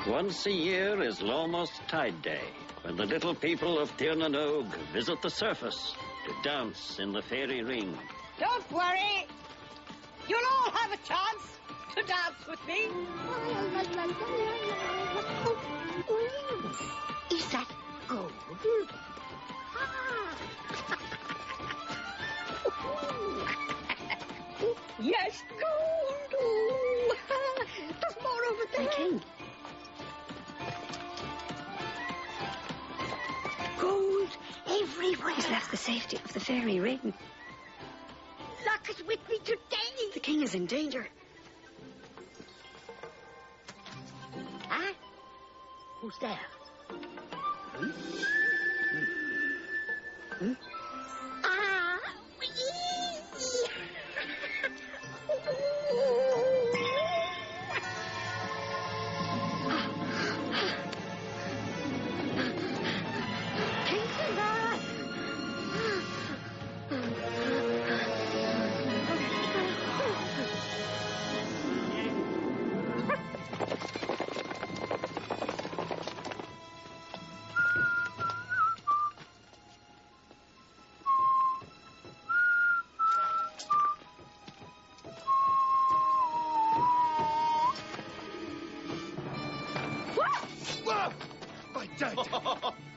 Once a year is Lomos Tide Day, when the little people of Tirnanog visit the surface to dance in the fairy ring. Don't worry. You'll all have a chance to dance with me. Is that gold? Yes, gold. Oh, there's more over there. The king. Gold everywhere. He's left the safety of the fairy ring. Lock it with me today. The king is in danger. Huh? Who's there? Ah!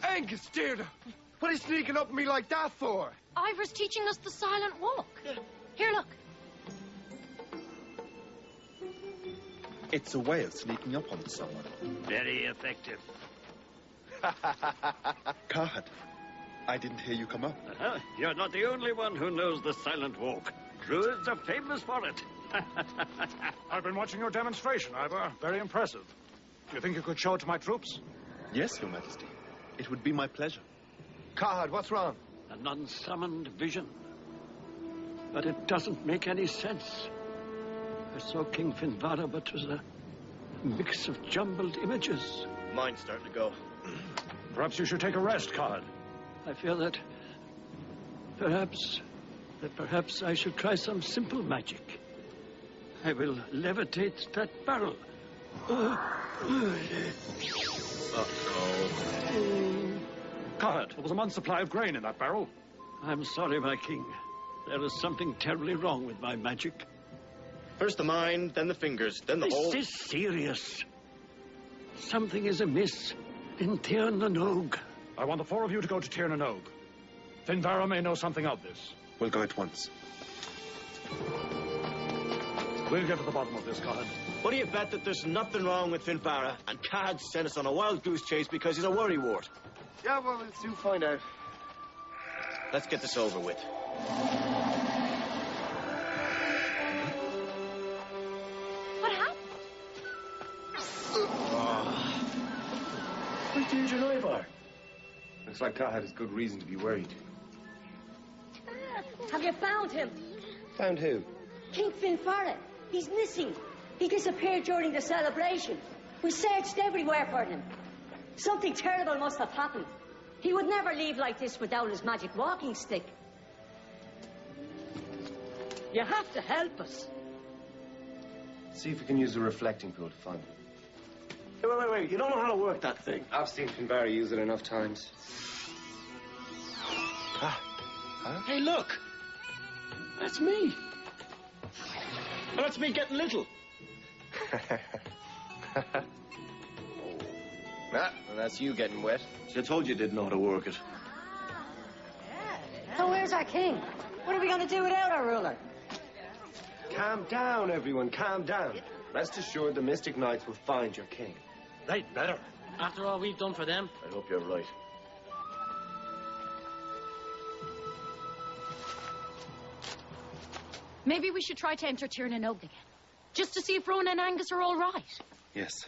Angus, dear, what are you sneaking up on me like that for? Ivor's teaching us the silent walk. Here, look. It's a way of sneaking up on someone. Very effective. Conrad, I didn't hear you come up. You're not the only one who knows the silent walk. Druids are famous for it. I've been watching your demonstration, Ivor. Very impressive. Do you think you could show it to my troops? Yes, Your Majesty. It would be my pleasure. Conrad, what's wrong? An unsummoned vision. But it doesn't make any sense. I saw King Fin Varra, but it was a mix of jumbled images. Mine's starting to go. Perhaps you should take a rest, Conrad. I feel that perhaps I should try some simple magic. I will levitate that barrel. Conrad, there was a month's supply of grain in that barrel. I'm sorry, my king. There is something terribly wrong with my magic. First the mind, then the fingers, then the whole... This is serious. Something is amiss in Tirnanog. I want the four of you to go to Tirnanog. Fin Varra may know something of this. We'll go at once. We'll get to the bottom of this, Conrad. What do you bet that there's nothing wrong with Fin Varra and Card sent us on a wild goose chase because he's a worrywart? Yeah, well, we'll soon find out. Let's get this over with. What happened? Where's Deirdre and Ivar? Looks like Conrad has good reason to be worried. Have you found him? Found who? King Fin Varra. He's missing. He disappeared during the celebration. We searched everywhere for him. Something terrible must have happened. He would never leave like this without his magic walking stick. You have to help us. See if we can use the reflecting pool to find him. Hey, wait. You don't know how to work that thing. I've seen Fin Varra use it enough times. Hey, look. That's me. And that's me getting little. Well, that's you getting wet. I told you didn't know how to work it. So where's our king? What are we going to do without our ruler? Calm down, everyone. Calm down. Rest assured the Mystic Knights will find your king. They'd better. After all we've done for them. I hope you're right. Maybe we should try to enter Tirnanog again. Just to see if Rona and Angus are all right. Yes.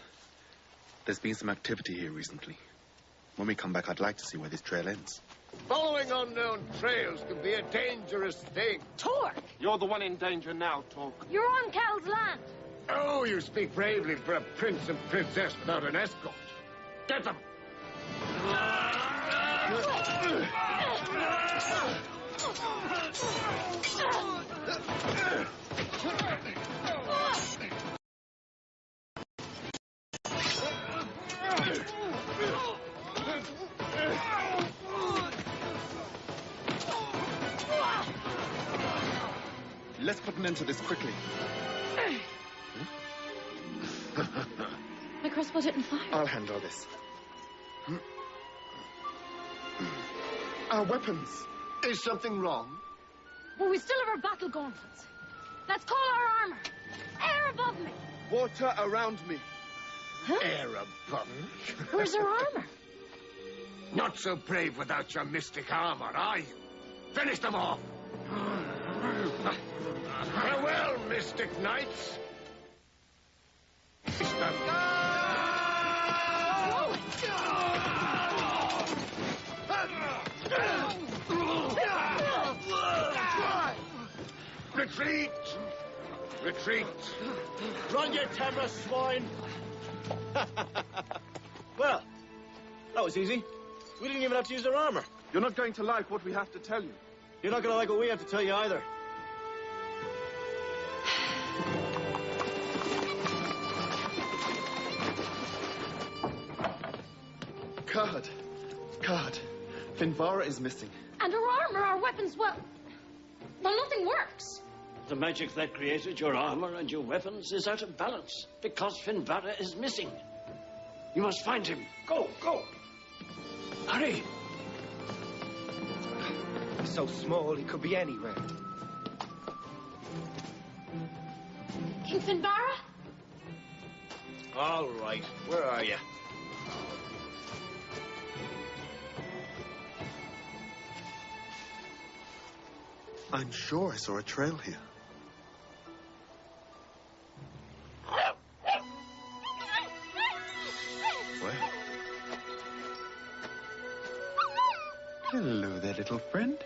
There's been some activity here recently. When we come back, I'd like to see where this trail ends. Following unknown trails can be a dangerous thing. Torque! You're the one in danger now, Torque. You're on Cal's land. Oh, you speak bravely for a prince and princess without an escort. Get them! an end to this quickly. My crossbow didn't fire. I'll handle this. Our weapons. Is something wrong? Well, we still have our battle gauntlets. Let's call our armor. Air above me. Water around me. Huh? Air above. Where's our armor? Not so brave without your mystic armor, are you? Finish them off! Farewell, mystic knights! Retreat! Retreat! Run, you Tamra swine! Well, that was easy. We didn't even have to use our armor. You're not going to like what we have to tell you. You're not going to like what we have to tell you either. Card. Fin Varra is missing. And our armor, our weapons, well, nothing works. The magic that created your armor and your weapons is out of balance because Fin Varra is missing. You must find him. Go. Hurry. He's so small, he could be anywhere. King Fin Varra? All right, where are you? I'm sure I saw a trail here. Well. Hello there, little friend.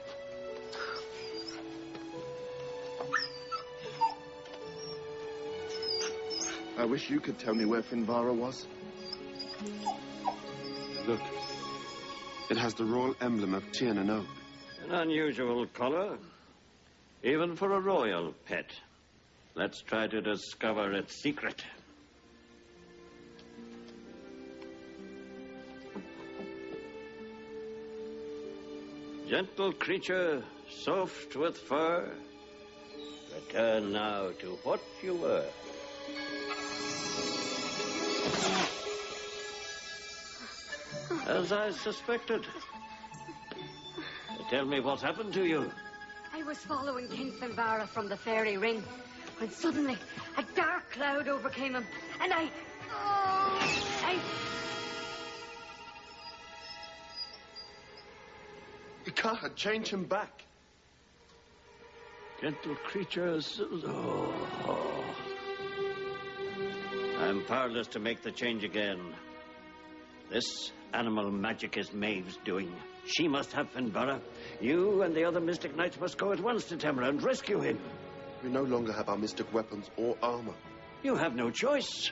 I wish you could tell me where Fin Varra was. Look. It has the royal emblem of Tiernan and Oak. An unusual color, even for a royal pet. Let's try to discover its secret. Gentle creature, soft with fur, return now to what you were. As I suspected. Tell me what happened to you. I was following King Fin Varra from the fairy ring when suddenly a dark cloud overcame him, and I You can't change him back. Gentle creatures. I'm powerless to make the change again. This animal magic is Maeve's doing. She must have Fin Varra. You and the other mystic knights must go at once to Tamra and rescue him. We no longer have our mystic weapons or armor. You have no choice.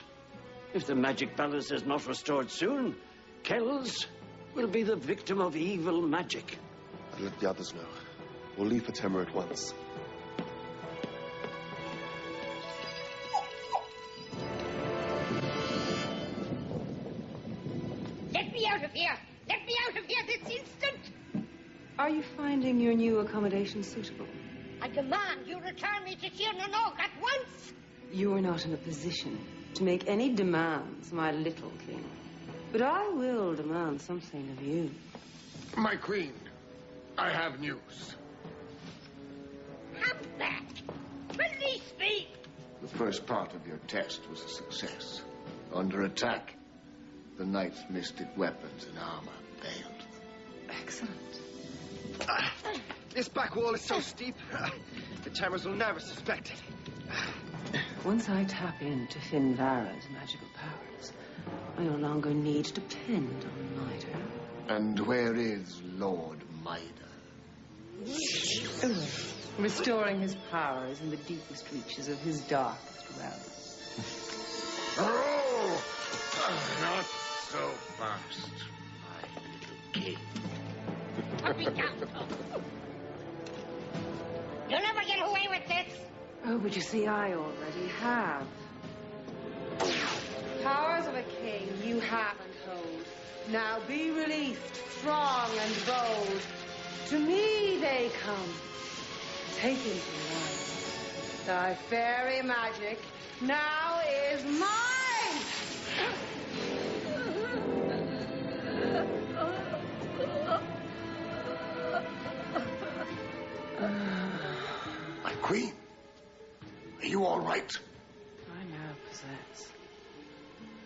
If the magic balance is not restored soon, Kells will be the victim of evil magic. I'll let the others know. We'll leave for Tamra at once. Let me out of here! Let me out of here this instant! Are you finding your new accommodation suitable? I demand you return me to Tiernan at once! You're not in a position to make any demands, my little king. But I will demand something of you. My queen, I have news. Have that! Release me! The first part of your test was a success. Under attack, the knight's mystic weapons and armor failed. Excellent. This back wall is so steep, the Tamras will never suspect it. Once I tap into Fin Varra's magical powers, I no longer need to depend on Maeve. And where is Lord Maeve? Restoring his powers in the deepest reaches of his darkest realms. Oh! Not so fast, my little king. Put me down, You'll never get away with this! Oh, but you see, I already have. Powers of a king you haven't hold. Now be released, strong and bold. To me they come, taken from life, Thy fairy magic now is mine! My queen, are you all right? I now possess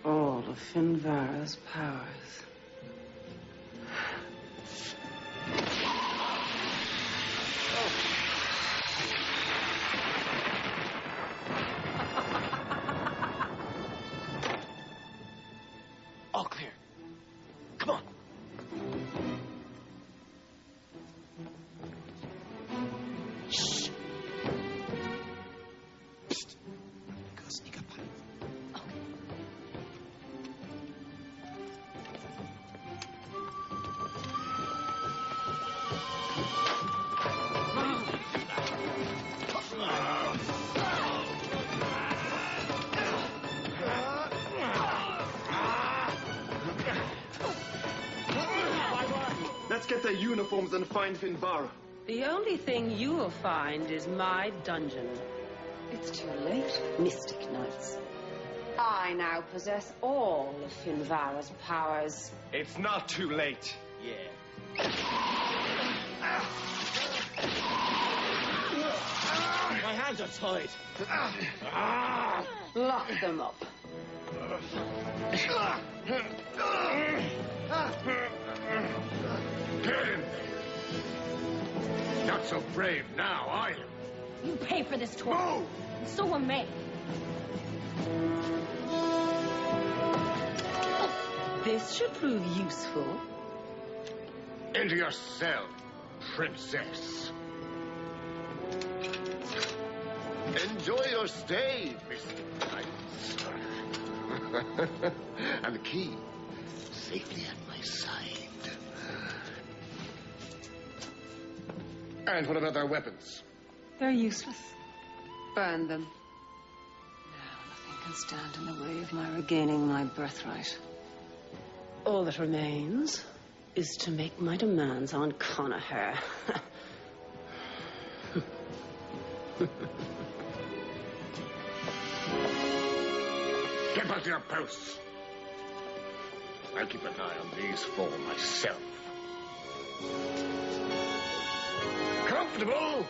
all of Fin Varra's powers. All clear. Come on. Shh. Psst. Go sneak up on him. Let's get their uniforms and find Fin Varra. The only thing you will find is my dungeon. It's too late, Mystic Knights. I now possess all of Fin Varra's powers. It's not too late. Yeah. My hands are tied. Lock them up. Get him! Not so brave now, are you? You pay for this tour. Move! And so will Maeve. This should prove useful. Into your cell, princess. Enjoy your stay, Mystic Knights. And the key, safely at my side. And what about our weapons? They're useless. Burn them. Now nothing can stand in the way of my regaining my birthright. All that remains is to make my demands on Conrad. Get back to your posts. I'll keep an eye on these four myself. Comfortable?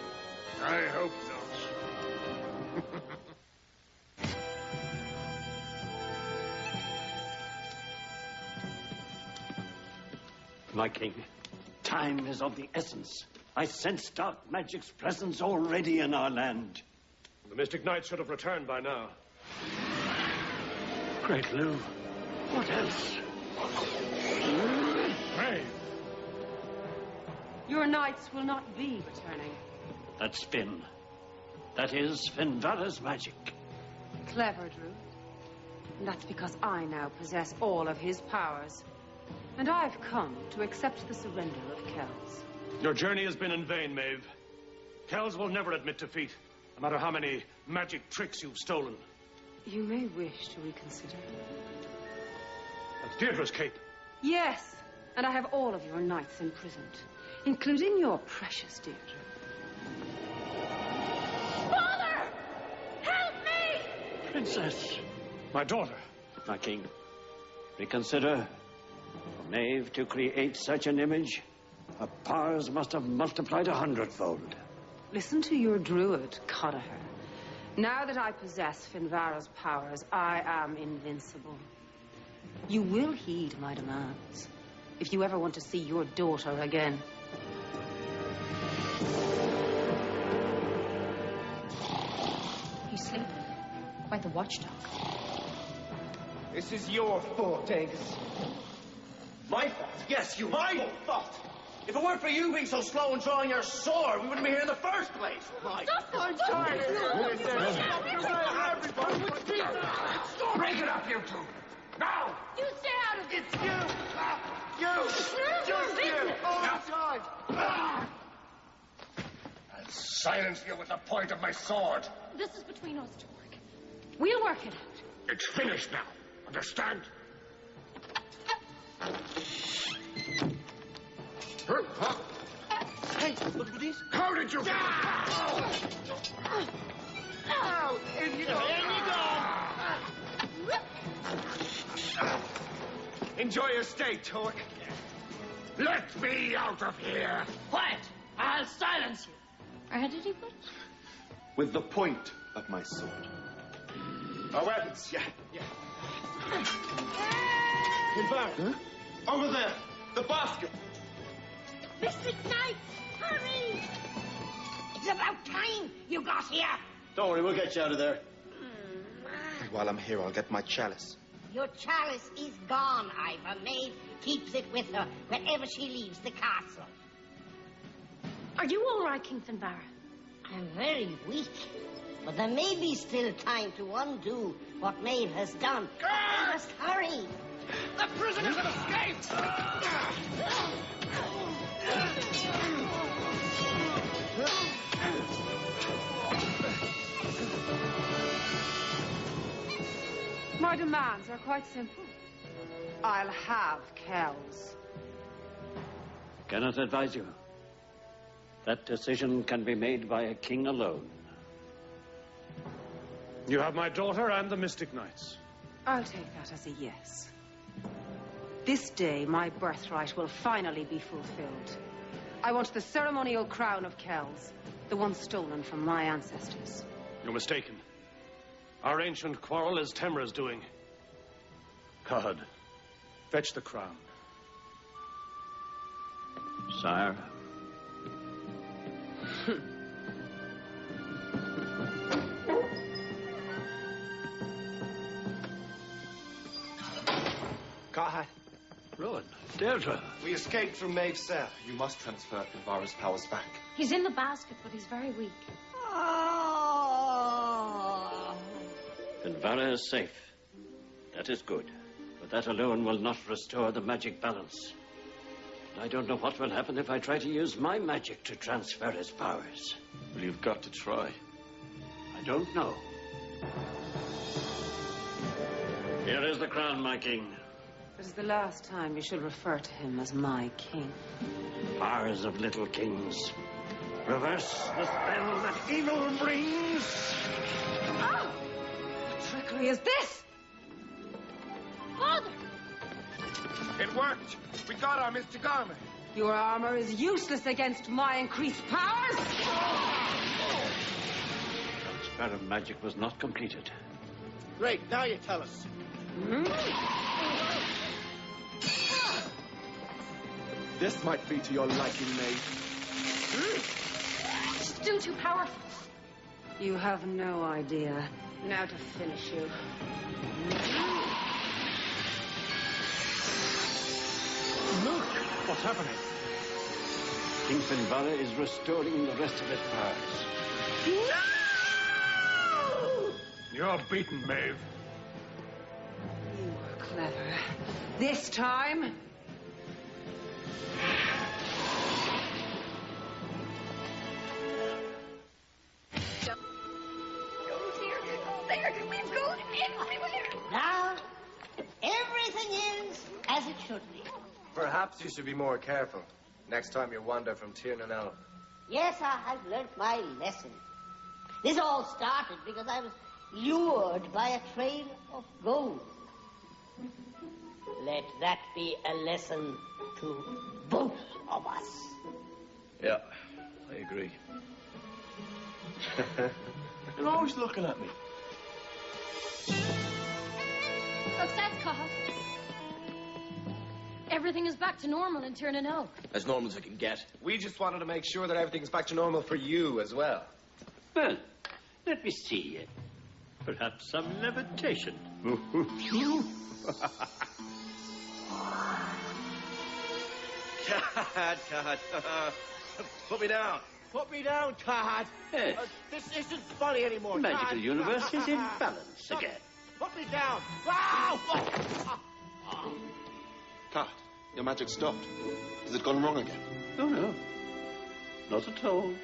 I hope not. My king, time is of the essence. I sense dark magic's presence already in our land. The Mystic Knights should have returned by now. Great Lou, what else? Maeve! Your knights will not be returning. That's Fin. That is Fin Varra's magic. Clever, Drew. And that's because I now possess all of his powers. And I've come to accept the surrender of Kells. Your journey has been in vain, Maeve. Kells will never admit defeat, no matter how many magic tricks you've stolen. You may wish to reconsider. That's Deirdre's cape. Yes, and I have all of your knights imprisoned, including your precious Deirdre. Father! Help me! Princess. My daughter. My king, reconsider. For Maeve to create such an image, her powers must have multiplied 100-fold. Listen to your druid, Conrad. Now that I possess Fin Varra's powers, I am invincible. You will heed my demands if you ever want to see your daughter again. He's sleeping. Quite the watchdog. This is your fault, Angus. My fault? Yes, my fault. If it weren't for you being so slow in drawing your sword, we wouldn't be here in the first place. My Stop! Break it up, you two! Now! You stay out of it! It's you! Just you! All the time! I'll silence you with the point of my sword. This is between us two. We'll work it out. It's finished now. Understand? Hey, look at these. How did you... Now, in you go. Enjoy your stay, Torque. Let me out of here. Quiet! I'll silence you. Where did he put? With the point of my sword. Our weapons, yeah. Fin Varra, over there, the basket. Mystic Knights, hurry! It's about time you got here. Don't worry, we'll get you out of there. And while I'm here, I'll get my chalice. Your chalice is gone, Ivor. Maeve keeps it with her whenever she leaves the castle. Are you all right, King Fin Varra? I'm very weak, but there may be still time to undo what Maeve has done. I must hurry. The prisoners have escaped! My demands are quite simple. I'll have Kells. Cannot advise you. That decision can be made by a king alone. You have my daughter and the Mystic Knights. I'll take that as a yes. This day, my birthright will finally be fulfilled. I want the ceremonial crown of Kells, the one stolen from my ancestors. You're mistaken. Our ancient quarrel is Temra's doing. God, fetch the crown. Sire. Conrad, Rowan, Deirdre. we escaped from Maeve's cell. You must transfer Fin Varra's powers back. He's in the basket, but he's very weak. Oh. Fin Varra is safe. That is good. But that alone will not restore the magic balance. I don't know what will happen if I try to use my magic to transfer his powers. Well, you've got to try. I don't know. Here is the crown, my king. This is the last time you should refer to him as my king. Powers of little kings. Reverse the spell that evil brings. Oh! What trickery is this? Father! It worked. We got our mystic armor. Your armor is useless against my increased powers. Transfer of magic was not completed. Great, now you tell us. This might be to your liking, Maeve. Still too powerful. You have no idea. Now to finish you. Look! What's happening? King Fin Varra is restoring the rest of his powers. You're beaten, Maeve. You were clever. This time... Now, everything is as it should be. Perhaps you should be more careful next time you wander from Tirnanel. Yes, I have learnt my lesson. This all started because I was lured by a trail of gold. Let that be a lesson to both of us. Yeah, I agree. You're always looking at me. Success, Cahill. Everything is back to normal in Tirnanel. As normal as I can get. We just wanted to make sure that everything's back to normal for you as well. Well, let me see. Perhaps some levitation. God. Put me down. Put me down, God. Yes. This isn't funny anymore. The magical God. universe is in balance again. Put me down. Wow! Kat, your magic stopped. Has it gone wrong again? Oh, no. Not at all.